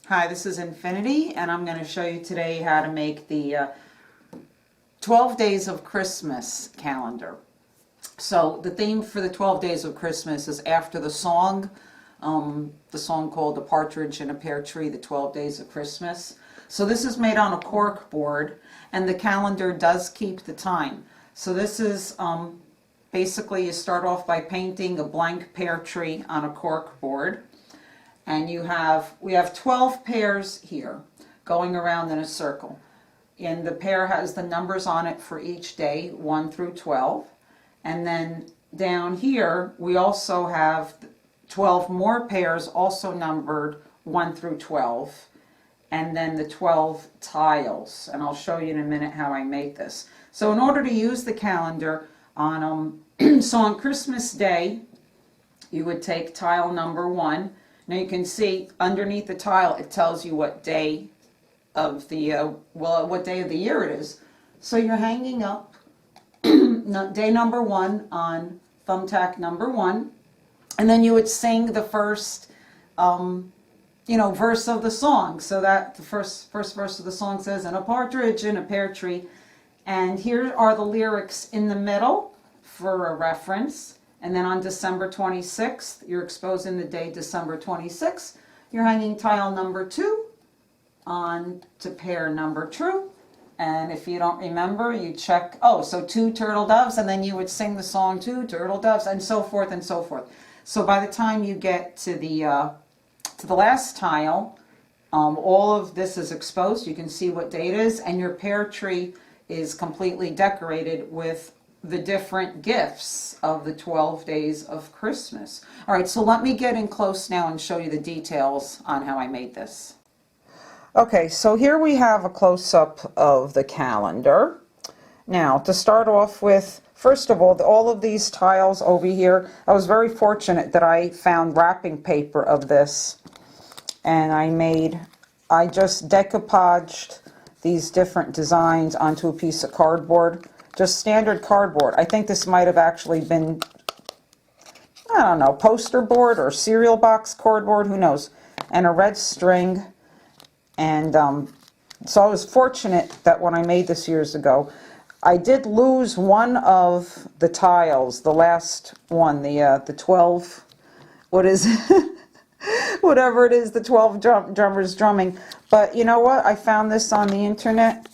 Hi, this is Infinity, and I'm going to show you today how to make the 12 Days of Christmas calendar. So the theme for the 12 Days of Christmas is after the song called The Partridge in a Pear Tree, the 12 Days of Christmas. So this is made on a cork board, and the calendar does keep the time. So this is basically you start off by painting a blank pear tree on a cork board. And we have 12 pears here going around in a circle. And the pear has the numbers on it for each day, 1 through 12. And then down here, we also have 12 more pears also numbered 1 through 12. And then the 12 tiles. And I'll show you in a minute how I make this. So in order to use the calendar, on Christmas Day, you would take tile number 1. Now you can see underneath the tile it tells you what day of the what day of the year it is. So you're hanging up day number 1 on thumbtack number 1, and then you would sing the first verse of the song. So that the first verse of the song says, "And a partridge in a pear tree," and here are the lyrics in the middle for a reference. And then on December 26th, you're exposing the day December 26th. You're hanging tile number 2 on to pear number 2. And if you don't remember, you check, so 2 turtle doves, and then you would sing the song 2 turtle doves, and so forth and so forth. So by the time you get to the last tile, all of this is exposed. You can see what day it is, and your pear tree is completely decorated with the different gifts of the 12 days of Christmas. All right, so let me get in close now and show you the details on how I made this. Okay, so here we have a close-up of the calendar. Now, to start off with, first of all of these tiles over here, I was very fortunate that I found wrapping paper of this, and I just decoupaged these different designs onto a piece of cardboard. Just standard cardboard. I think this might have actually been, I don't know, poster board or cereal box cardboard, who knows, and a red string. And so I was fortunate that when I made this years ago, I did lose one of the tiles, the last one, the 12, what is it? Whatever it is, the 12 drummers drumming. But you know what? I found this on the internet.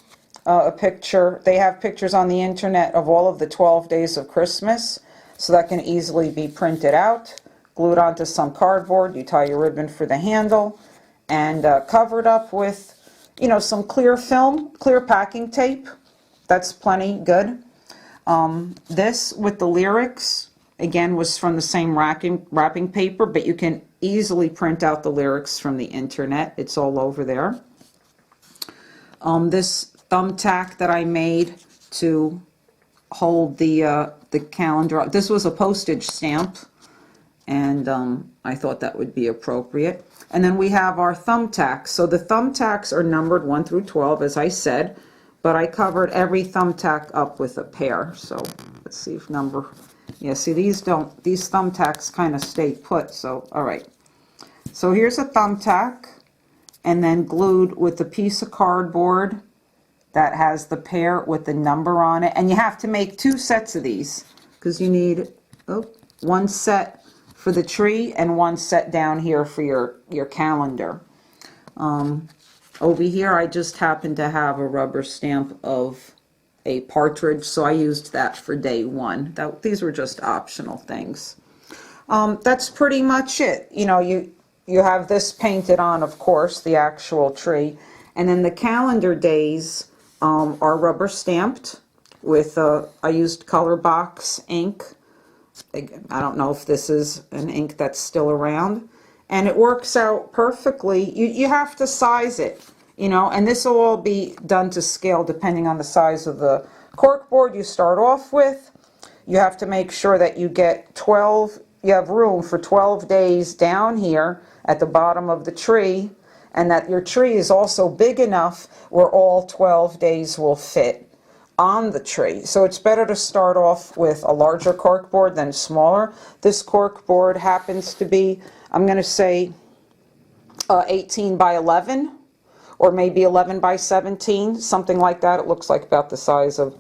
A picture. They have pictures on the internet of all of the 12 days of Christmas, so that can easily be printed out, glued onto some cardboard. You tie your ribbon for the handle, and covered up with, some clear film, clear packing tape. That's plenty good. This with the lyrics, again, was from the same wrapping paper, but you can easily print out the lyrics from the internet. It's all over there. This thumbtack that I made to hold the calendar. This was a postage stamp, and I thought that would be appropriate. And then we have our thumbtacks. So the thumbtacks are numbered 1 through 12, as I said, but I covered every thumbtack up with a pear. So let's see if see, these thumbtacks kind of stay put. So all right. So here's a thumbtack, and then glued with a piece of cardboard that has the pear with the number on it. And you have to make 2 sets of these, because you need 1 set for the tree and 1 set down here for your calendar. Over here I just happen to have a rubber stamp of a partridge, so I used that for day 1. These were just optional things. That's pretty much it. You have this painted on, of course, the actual tree, and then the calendar days are rubber stamped with I used color box ink. Again, I don't know if this is an ink that's still around, and it works out perfectly. You have to size it, and this will all be done to scale depending on the size of the cork board you start off with. You have to make sure that you get 12, you have room for 12 days down here at the bottom of the tree, and that your tree is also big enough where all 12 days will fit on the tree. So it's better to start off with a larger cork board than smaller. This cork board happens to be, I'm going to say, 18 by 11, or maybe 11 by 17, something like that. It looks like about the size of,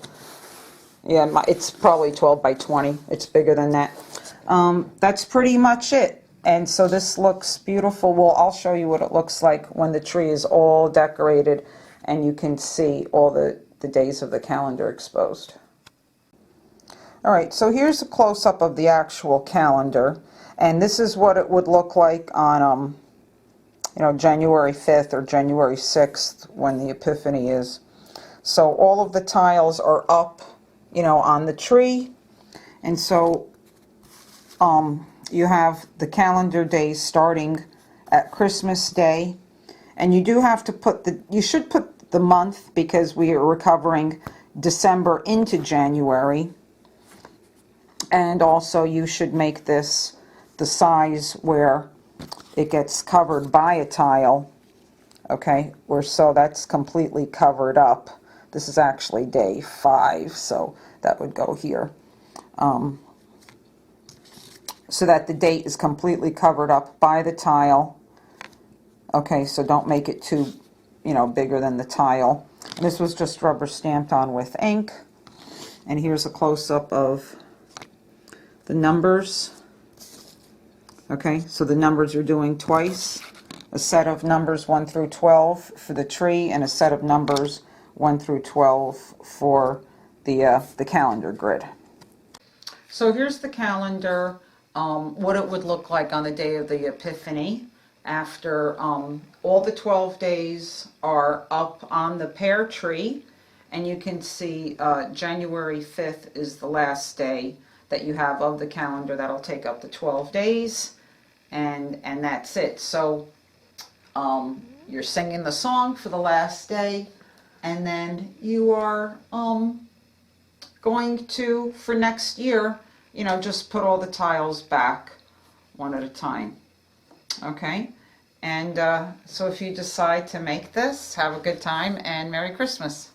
yeah, it's probably 12 by 20. It's bigger than that. That's pretty much it. And so this looks beautiful. Well, I'll show you what it looks like when the tree is all decorated and you can see all the days of the calendar exposed. All right, so here's a close-up of the actual calendar, and this is what it would look like on January 5th or January 6th when the Epiphany is. So all of the tiles are up, on the tree, and so you have the calendar days starting at Christmas Day, and you do have to you should put the month because we are recovering December into January. And also you should make this the size where it gets covered by a tile, okay, so that's completely covered up. This is actually day 5, so that would go here. So that the date is completely covered up by the tile. Okay, so don't make it too, bigger than the tile. And this was just rubber stamped on with ink. And here's a close-up of the numbers. Okay, so the numbers are doing twice. A set of numbers 1 through 12 for the tree, and a set of numbers 1 through 12 for the calendar grid. So here's the calendar, what it would look like on the day of the Epiphany after all the 12 days are up on the pear tree, and you can see January 5th is the last day that you have of the calendar. That'll take up the 12 days, and that's it. So you're singing the song for the last day, and then you are going to, for next year, just put all the tiles back one at a time. Okay? And so if you decide to make this, have a good time and Merry Christmas.